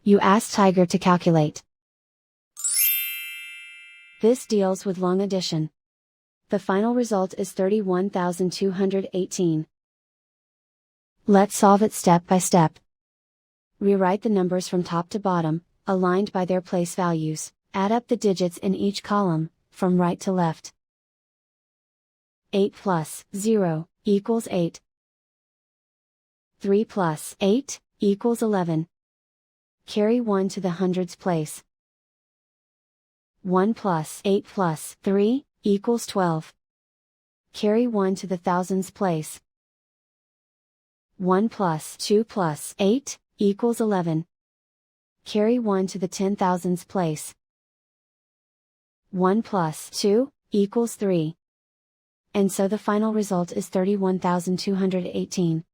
You ask Tiger to calculate. This deals with long addition. The final result is 31,218. Let's solve it step by step. Rewrite the numbers from top to bottom, aligned by their place values. Add up the digits in each column, from right to left. 8 plus 0 equals 8. 3 plus 8 equals 11. Carry 1 to the hundreds place. 1 plus 8 plus 3 equals 12. Carry 1 to the thousands place. 1 plus 2 plus 8 equals 11. Carry 1 to the 10,000s place. 1 plus 2 equals 3. And so the final result is 31,218.